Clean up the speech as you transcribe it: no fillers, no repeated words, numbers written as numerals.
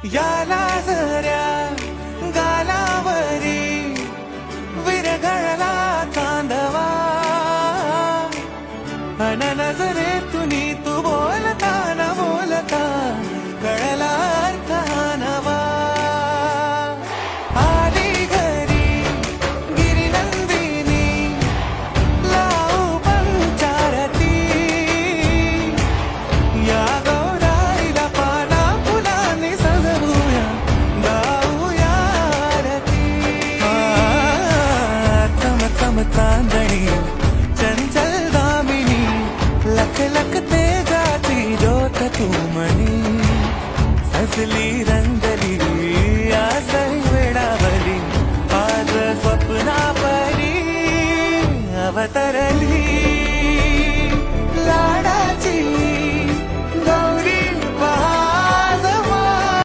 याला जऱ्या गालावरी विरघळला चांदवा अन नजरेतून तू बोलता न बोलता कळला अर्थ हा नवा आली घरी गिरिनंदिनी लावू पंचारती या गौराईला पाना फुलांनी सजवूया गाऊया आरती चम चम चांदणी चंचल दामिनी लख लख तेजाची ज्योत तू मणी सजली रंग